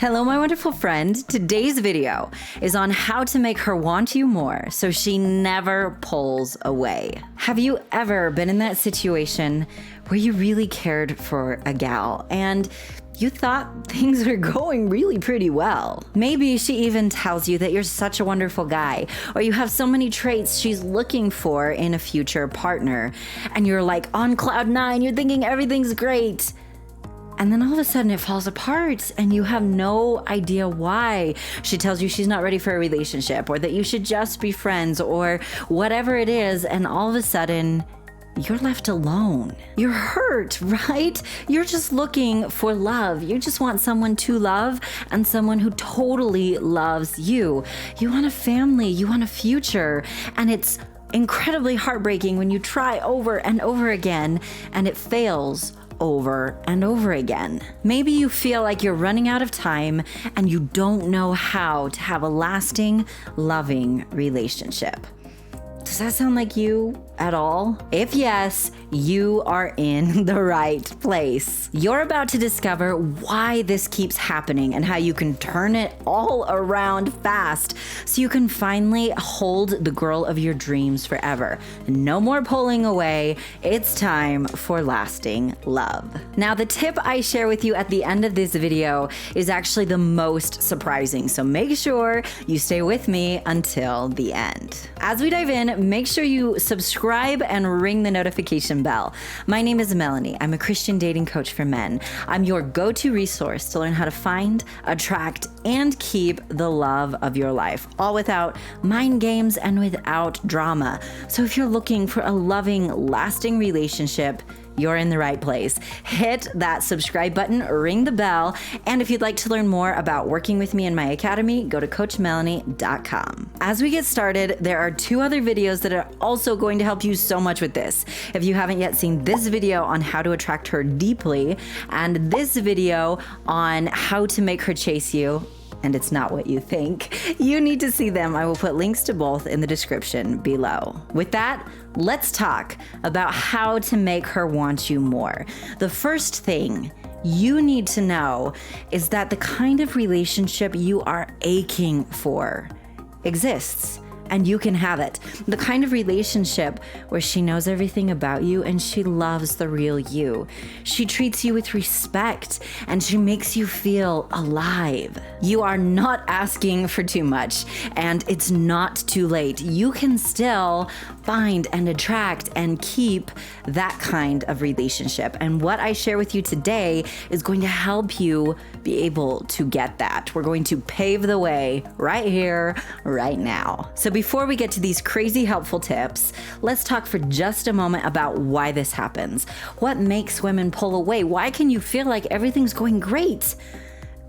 Hello, my wonderful friend. Today's video is on how to make her want you more so she never pulls away. Have you ever been in that situation where you really cared for a gal and you thought things were going really pretty well? Maybe she even tells you that you're such a wonderful guy, or you have so many traits she's looking for in a future partner, and you're like on cloud nine, you're thinking everything's great. And then all of a sudden it falls apart and you have no idea why. She tells you she's not ready for a relationship, or that you should just be friends, or whatever it is, and all of a sudden you're left alone. You're hurt, right? You're just looking for love. You just want someone to love and someone who totally loves you. You want a family, you want a future, and it's incredibly heartbreaking when you try over and over again and it fails over and over again. Maybe you feel like you're running out of time and you don't know how to have a lasting, loving relationship. Does that sound like you at all? If yes, you are in the right place. You're about to discover why this keeps happening and how you can turn it all around fast so you can finally hold the girl of your dreams forever. No more pulling away. It's time for lasting love. Now, the tip I share with you at the end of this video is actually the most surprising, so make sure you stay with me until the end. As we dive in, make sure you subscribe and ring the notification bell. My name is Melannie. I'm a Christian dating coach for men. I'm your go-to resource to learn how to find, attract, and keep the love of your life, all without mind games and without drama. So if you're looking for a loving, lasting relationship, you're in the right place. Hit that subscribe button, ring the bell, and if you'd like to learn more about working with me in my academy, go to coachmelannie.com. As we get started, there are two other videos that are also going to help you so much with this. If you haven't yet seen this video on how to attract her deeply, and this video on how to make her chase you, and it's not what you think, you need to see them. I will put links to both in the description below. With that, let's talk about how to make her want you more. The first thing you need to know is that the kind of relationship you are aching for exists. And you can have it. The kind of relationship where she knows everything about you and she loves the real you. She treats you with respect and she makes you feel alive. You are not asking for too much, and it's not too late. You can still find and attract and keep that kind of relationship. And what I share with you today is going to help you be able to get that. We're going to pave the way right here, right now. So before we get to these crazy helpful tips, let's talk for just a moment about why this happens. What makes women pull away? Why can you feel like everything's going great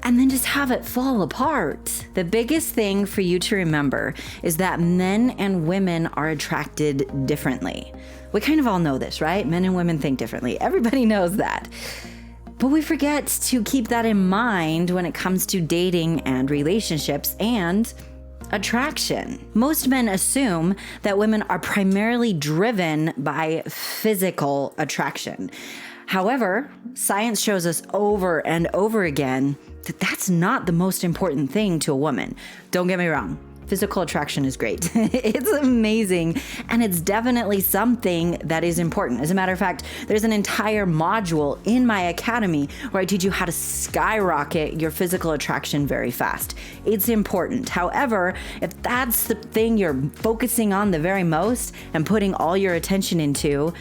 and then just have it fall apart? The biggest thing for you to remember is that men and women are attracted differently. We kind of all know this, right? Men and women think differently. Everybody knows that. But we forget to keep that in mind when it comes to dating and relationships and attraction. Most men assume that women are primarily driven by physical attraction. However, science shows us over and over again that that's not the most important thing to a woman. Don't get me wrong. Physical attraction is great. It's amazing. And it's definitely something that is important. As a matter of fact, there's an entire module in my academy where I teach you how to skyrocket your physical attraction very fast. It's important. However, if that's the thing you're focusing on the very most and putting all your attention into,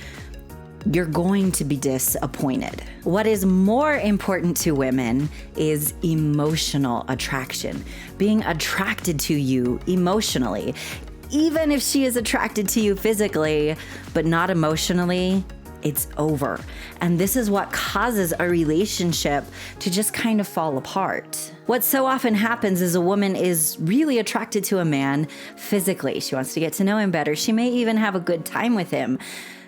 you're going to be disappointed. What is more important to women is emotional attraction, being attracted to you emotionally. Even if she is attracted to you physically, but not emotionally, it's over. And this is what causes a relationship to just kind of fall apart. What so often happens is a woman is really attracted to a man physically. She wants to get to know him better. She may even have a good time with him.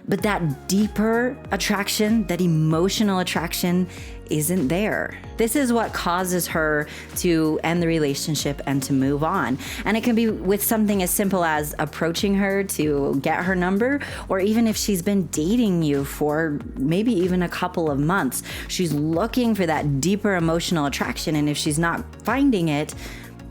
but that deeper attraction, that emotional attraction, isn't there. This is what causes her to end the relationship and to move on. And it can be with something as simple as approaching her to get her number, or even if she's been dating you for maybe even a couple of months, she's looking for that deeper emotional attraction. And if she's not finding it,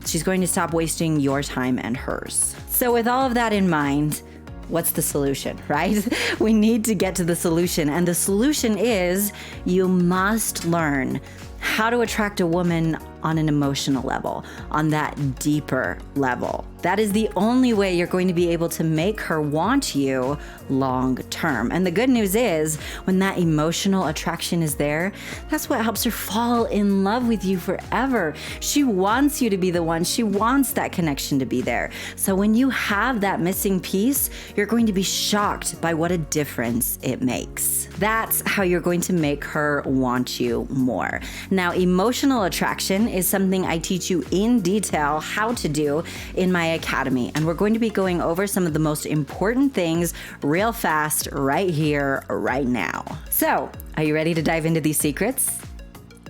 she's going to stop wasting your time and hers. So with all of that in mind, what's the solution, right? We need to get to the solution. And the solution is you must learn how to attract a woman on an emotional level, on that deeper level. That is the only way you're going to be able to make her want you long term. And the good news is when that emotional attraction is there, that's what helps her fall in love with you forever. She wants you to be the one. She wants that connection to be there. So when you have that missing piece, you're going to be shocked by what a difference it makes. That's how you're going to make her want you more. Now, emotional attraction is something I teach you in detail how to do in my academy. And we're going to be going over some of the most important things real fast right here, right now. So, are you ready to dive into these secrets?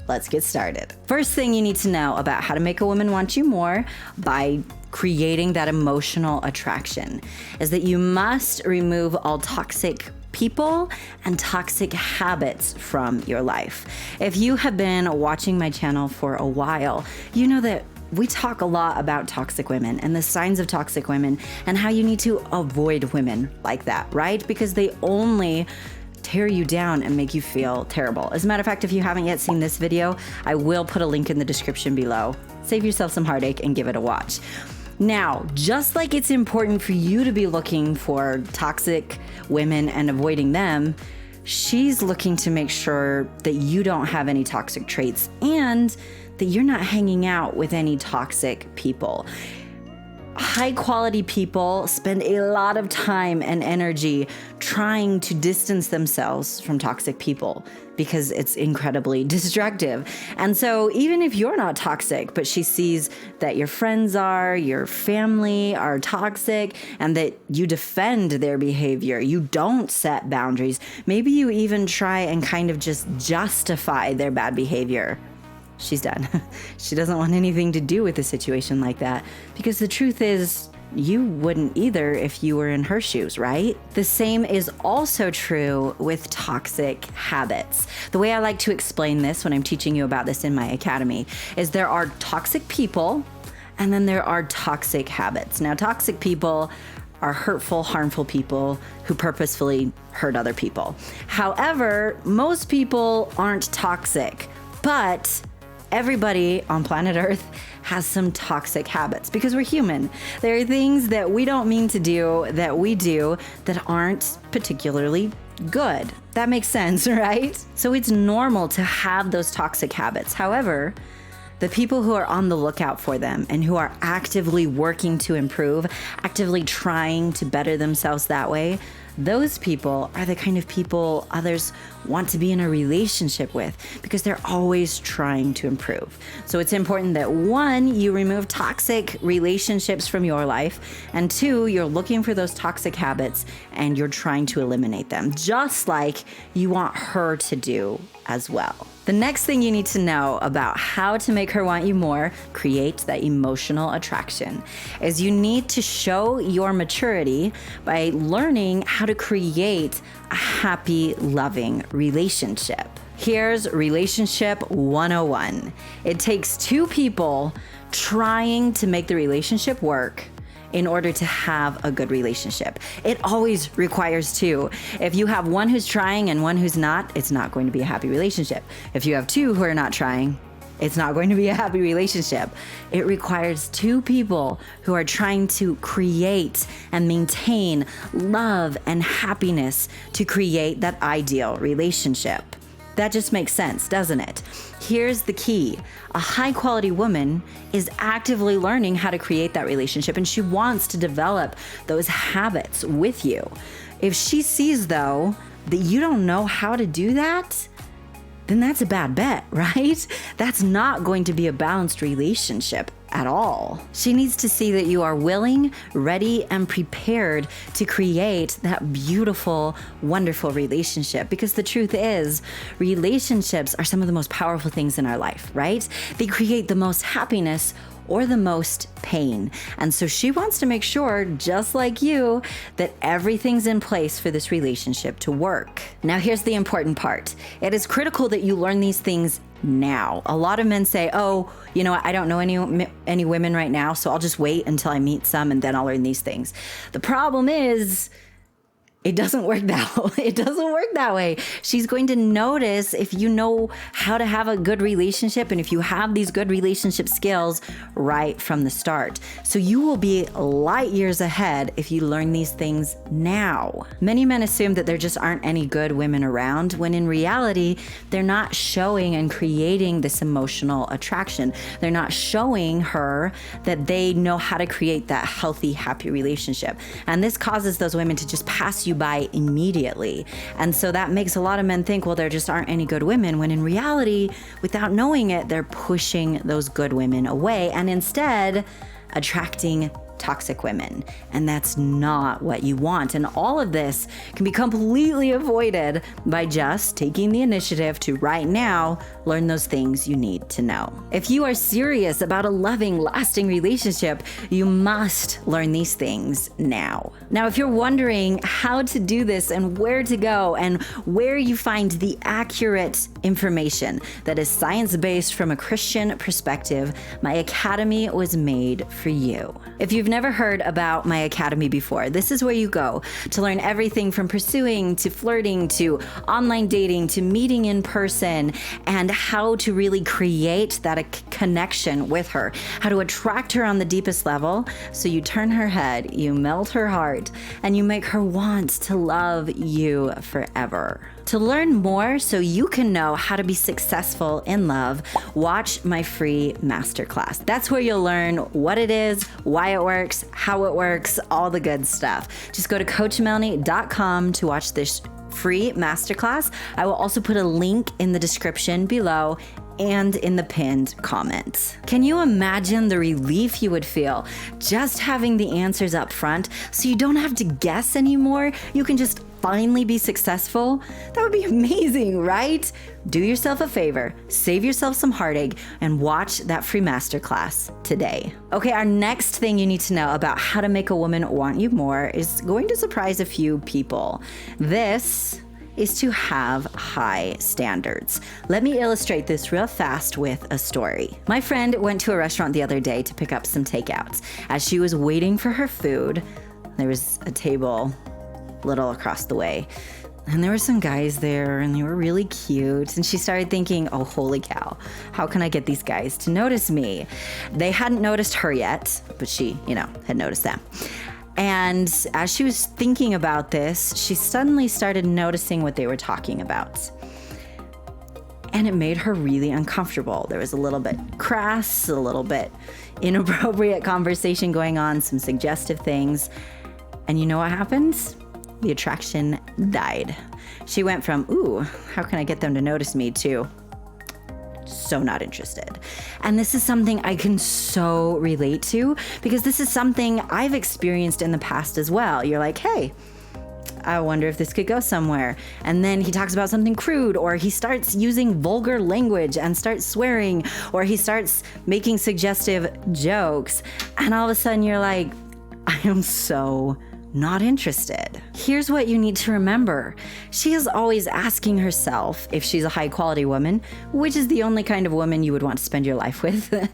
Let's get started. First thing you need to know about how to make a woman want you more by creating that emotional attraction is that you must remove all toxic people and toxic habits from your life. If you have been watching my channel for a while, you know that we talk a lot about toxic women and the signs of toxic women and how you need to avoid women like that, right? Because they only tear you down and make you feel terrible. As a matter of fact, if you haven't yet seen this video, I will put a link in the description below. Save yourself some heartache and give it a watch. Now, just like it's important for you to be looking for toxic women and avoiding them, she's looking to make sure that you don't have any toxic traits and that you're not hanging out with any toxic people. High quality people spend a lot of time and energy trying to distance themselves from toxic people because it's incredibly destructive. And so even if you're not toxic, but she sees that your friends are, your family are toxic, and that you defend their behavior, you don't set boundaries, maybe you even try and kind of just justify their bad behavior, she's done. She doesn't want anything to do with a situation like that because the truth is you wouldn't either if you were in her shoes, right? The same is also true with toxic habits. The way I like to explain this when I'm teaching you about this in my academy is there are toxic people and then there are toxic habits. Now, toxic people are hurtful, harmful people who purposefully hurt other people. However, most people aren't toxic, but everybody on planet Earth has some toxic habits because we're human. There are things that we don't mean to do that we do that aren't particularly good. That makes sense, right? So it's normal to have those toxic habits. However, the people who are on the lookout for them and who are actively working to improve, actively trying to better themselves that way, those people are the kind of people others want to be in a relationship with because they're always trying to improve. So it's important that one, you remove toxic relationships from your life, and two, you're looking for those toxic habits and you're trying to eliminate them, just like you want her to do as well. The next thing you need to know about how to make her want you more, create that emotional attraction, is you need to show your maturity by learning how to create a happy, loving relationship. Here's Relationship 101. It takes two people trying to make the relationship work in order to have a good relationship. It always requires two. If you have one who's trying and one who's not, it's not going to be a happy relationship. If you have two who are not trying, it's not going to be a happy relationship. It requires two people who are trying to create and maintain love and happiness to create that ideal relationship. That just makes sense, doesn't it? Here's the key. A high-quality woman is actively learning how to create that relationship, and she wants to develop those habits with you. If she sees, though, that you don't know how to do that, then that's a bad bet, right? That's not going to be a balanced relationship at all. She needs to see that you are willing, ready, and prepared to create that beautiful, wonderful relationship. Because the truth is, relationships are some of the most powerful things in our life, right? They create the most happiness or the most pain. And so she wants to make sure, just like you, that everything's in place for this relationship to work. Now, here's the important part. It is critical that you learn these things now. A lot of men say, oh, you know, I don't know any women right now, so I'll just wait until I meet some and then I'll learn these things. The problem is, it doesn't work that way. She's going to notice if you know how to have a good relationship and if you have these good relationship skills right from the start. So you will be light years ahead if you learn these things now. Many men assume that there just aren't any good women around, when in reality, they're not showing and creating this emotional attraction. They're not showing her that they know how to create that healthy, happy relationship. And this causes those women to just pass you by immediately. And so that makes a lot of men think, well, there just aren't any good women, when in reality, without knowing it, they're pushing those good women away and instead attracting toxic women. And that's not what you want. And all of this can be completely avoided by just taking the initiative to right now learn those things you need to know. If you are serious about a loving, lasting relationship, you must learn these things now. Now, if you're wondering how to do this and where to go and where you find the accurate information that is science-based from a Christian perspective, my academy was made for you. If you've never heard about my academy before, this is where you go to learn everything from pursuing to flirting to online dating to meeting in person, and how to really create that connection with her, how to attract her on the deepest level so you turn her head, you melt her heart, and you make her want to love you forever. To learn more so you can know how to be successful in love, watch my free masterclass. That's where you'll learn what it is, why it works, how it works, all the good stuff. Just go to coachmelannie.com to watch this free masterclass. I will also put a link in the description below and in the pinned comment. Can you imagine the relief you would feel just having the answers up front so you don't have to guess anymore? You can just finally be successful? That would be amazing, right? Do yourself a favor, save yourself some heartache, and watch that free masterclass today. Okay, our next thing you need to know about how to make a woman want you more is going to surprise a few people. This is to have high standards. Let me illustrate this real fast with a story. My friend went to a restaurant the other day to pick up some takeouts. As she was waiting for her food, there was a table a little across the way, and there were some guys there and they were really cute. And she started thinking, oh, holy cow, how can I get these guys to notice me? They hadn't noticed her yet, but she, had noticed them. And as she was thinking about this, she suddenly started noticing what they were talking about. And it made her really uncomfortable. There was a little bit crass, a little bit inappropriate conversation going on, some suggestive things. And you know what happened? The attraction died. She went from, ooh, how can I get them to notice me, to so not interested. And this is something I can so relate to, because this is something I've experienced in the past as well. You're like, hey, I wonder if this could go somewhere. And then he talks about something crude, or he starts using vulgar language and starts swearing, or he starts making suggestive jokes. And all of a sudden you're like, I am so not interested. Here's what you need to remember. She is always asking herself if she's a high quality woman, which is the only kind of woman you would want to spend your life with.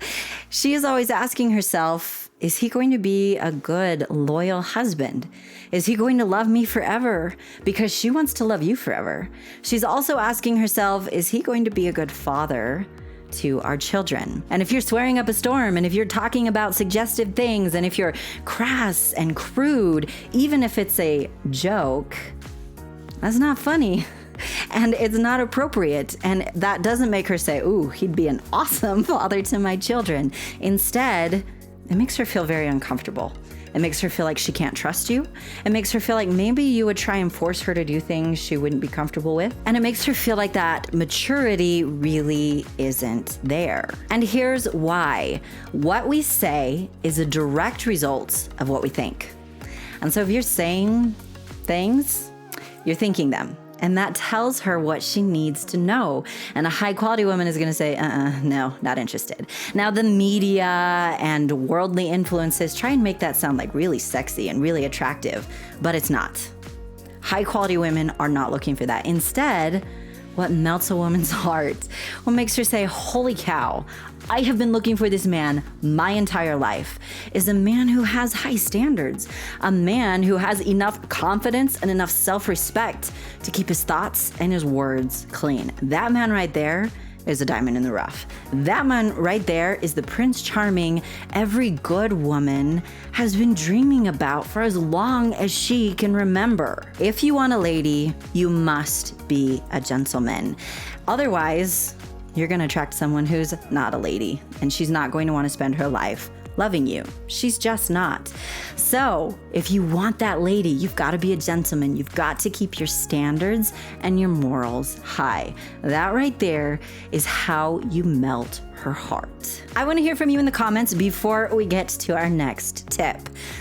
She is always asking herself, is he going to be a good, loyal husband? Is he going to love me forever? Because she wants to love you forever. She's also asking herself, is he going to be a good father to our children? And if you're swearing up a storm, and if you're talking about suggestive things, and if you're crass and crude, even if it's a joke, that's not funny. And it's not appropriate. And that doesn't make her say, ooh, he'd be an awesome father to my children. Instead, it makes her feel very uncomfortable. It makes her feel like she can't trust you. It makes her feel like maybe you would try and force her to do things she wouldn't be comfortable with. And it makes her feel like that maturity really isn't there. And here's why. What we say is a direct result of what we think. And so if you're saying things, you're thinking them. And that tells her what she needs to know. And a high quality woman is going to say, no, not interested. Now, the media and worldly influences try and make that sound like really sexy and really attractive, but it's not. High quality women are not looking for that. Instead, what melts a woman's heart, what makes her say, holy cow, I have been looking for this man my entire life, is a man who has high standards, a man who has enough confidence and enough self-respect to keep his thoughts and his words clean. That man right there is a diamond in the rough. That man right there is the Prince Charming every good woman has been dreaming about for as long as she can remember. If you want a lady, you must be a gentleman. Otherwise, you're going to attract someone who's not a lady, and she's not going to want to spend her life loving you. She's just not. So if you want that lady, you've got to be a gentleman. You've got to keep your standards and your morals high. That right there is how you melt her heart. I want to hear from you in the comments before we get to our next tip.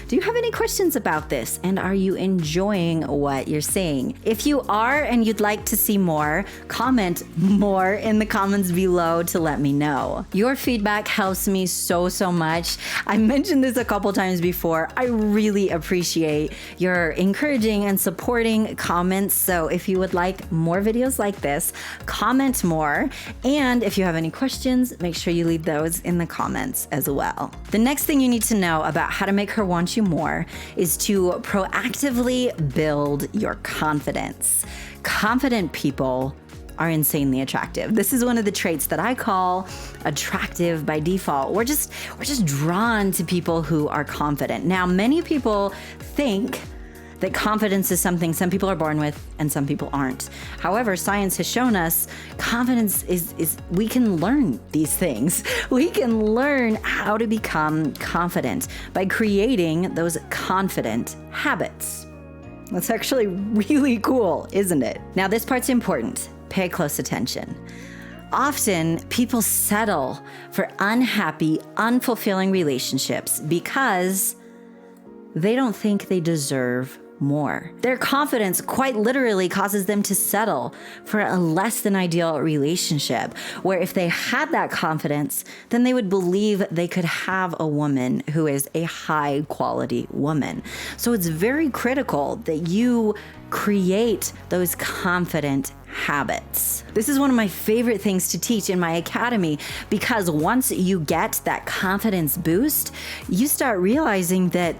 Do you have any questions about this? And are you enjoying what you're seeing? If you are and you'd like to see more, comment more in the comments below to let me know. Your feedback helps me so much. I mentioned this a couple times before. I really appreciate your encouraging and supporting comments. So if you would like more videos like this, comment more. And if you have any questions, make sure you leave those in the comments as well. The next thing you need to know about how to make her want you more is to proactively build your confidence. Confident people are insanely attractive. This is one of the traits that I call attractive by default. We're just drawn to people who are confident. Now, many people think that confidence is something some people are born with and some people aren't. However, science has shown us confidence is we can learn these things. We can learn how to become confident by creating those confident habits. That's actually really cool, isn't it? Now, this part's important. Pay close attention. Often, people settle for unhappy, unfulfilling relationships because they don't think they deserve more. Their confidence quite literally causes them to settle for a less than ideal relationship, where if they had that confidence, then they would believe they could have a woman who is a high quality woman. So it's very critical that you create those confident habits. This is one of my favorite things to teach in my academy, because once you get that confidence boost, you start realizing that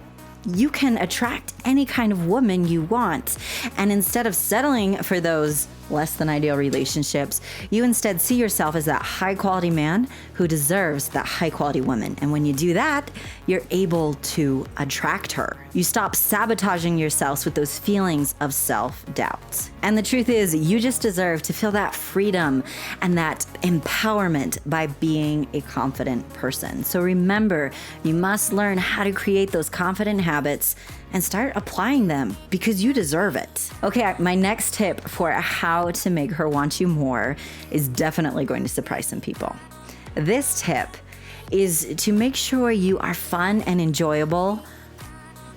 you can attract any kind of woman you want. And instead of settling for those less than ideal relationships, you instead see yourself as that high quality man who deserves that high quality woman. And when you do that, you're able to attract her. You stop sabotaging yourself with those feelings of self-doubt. And the truth is, you just deserve to feel that freedom and that empowerment by being a confident person. So remember, you must learn how to create those confident habits and start applying them because you deserve it. Okay, my next tip for how to make her want you more is definitely going to surprise some people. This tip is to make sure you are fun and enjoyable,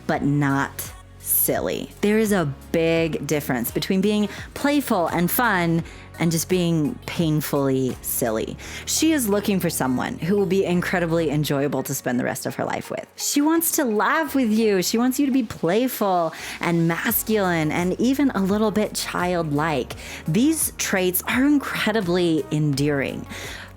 but not silly. There is a big difference between being playful and fun and just being painfully silly. She is looking for someone who will be incredibly enjoyable to spend the rest of her life with. She wants to laugh with you. She wants you to be playful and masculine and even a little bit childlike. These traits are incredibly endearing.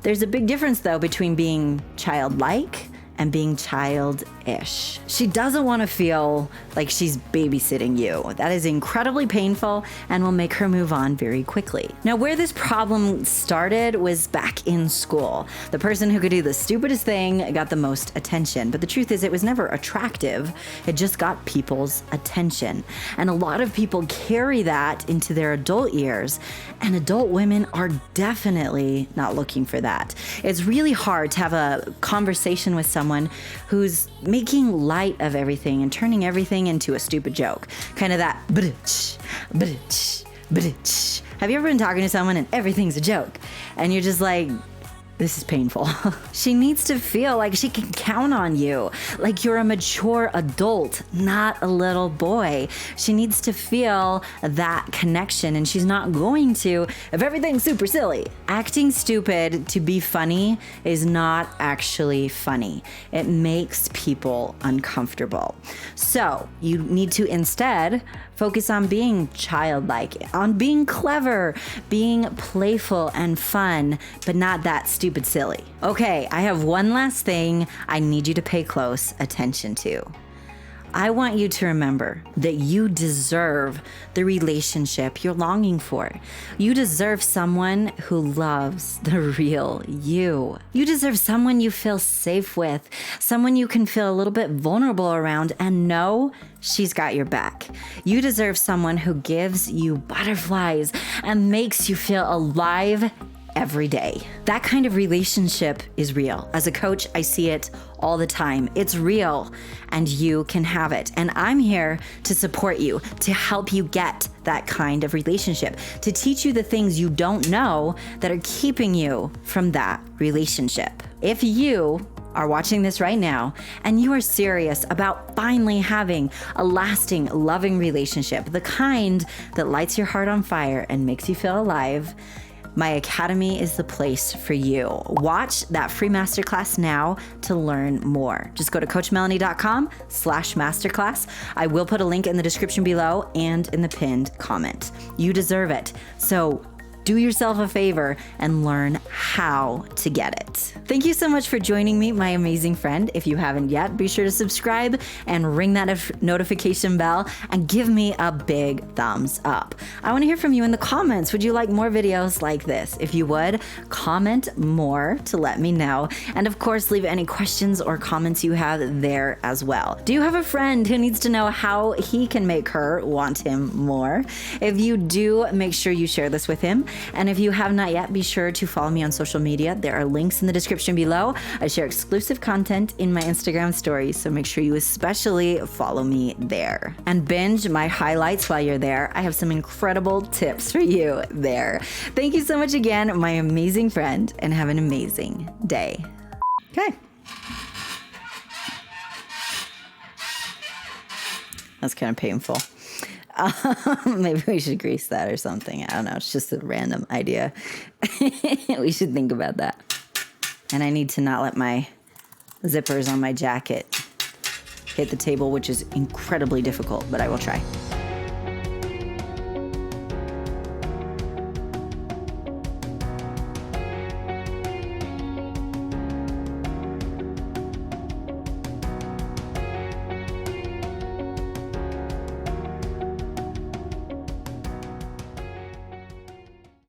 There's a big difference, though, between being childlike and being childish. She doesn't want to feel like she's babysitting you. That is incredibly painful and will make her move on very quickly. Now, where this problem started was back in school. The person who could do the stupidest thing got the most attention, but the truth is it was never attractive. It just got people's attention. And a lot of people carry that into their adult years, and adult women are definitely not looking for that. It's really hard to have a conversation with someone someone who's making light of everything and turning everything into a stupid joke. Kind of that, "B'ditch, b'ditch, b'ditch." Have you ever been talking to someone and everything's a joke? And you're just like, this is painful. She needs to feel like she can count on you, like you're a mature adult, not a little boy. She needs to feel that connection, and she's not going to if everything's super silly. Acting stupid to be funny is not actually funny. It makes people uncomfortable. So you need to instead focus on being childlike, on being clever, being playful and fun, but not that stupid silly. Okay, I have one last thing I need you to pay close attention to. I want you to remember that you deserve the relationship you're longing for. You deserve someone who loves the real you. You deserve someone you feel safe with, someone you can feel a little bit vulnerable around and know she's got your back. You deserve someone who gives you butterflies and makes you feel alive every day. That kind of relationship is real. As a coach, I see it all the time. It's real and you can have it. And I'm here to support you, to help you get that kind of relationship, to teach you the things you don't know that are keeping you from that relationship. If you are watching this right now and you are serious about finally having a lasting, loving relationship, the kind that lights your heart on fire and makes you feel alive, my academy is the place for you. Watch that free masterclass now to learn more. Just go to coachmelannie.com/masterclass. I will put a link in the description below and in the pinned comment. You deserve it. So do yourself a favor and learn how to get it. Thank you so much for joining me, my amazing friend. If you haven't yet, be sure to subscribe and ring that notification bell and give me a big thumbs up. I want to hear from you in the comments. Would you like more videos like this? If you would, comment more to let me know. And of course, leave any questions or comments you have there as well. Do you have a friend who needs to know how he can make her want him more? If you do, make sure you share this with him. And if you have not yet, be sure to follow me on social media. There are links in the description below. I share exclusive content in my Instagram stories, so make sure you especially follow me there. And binge my highlights while you're there. I have some incredible tips for you there. Thank you so much again, my amazing friend, and have an amazing day. Okay. That's kind of painful. Maybe we should grease that or something. I don't know. It's just a random idea. We should think about that. And I need to not let my zippers on my jacket hit the table, which is incredibly difficult, but I will try.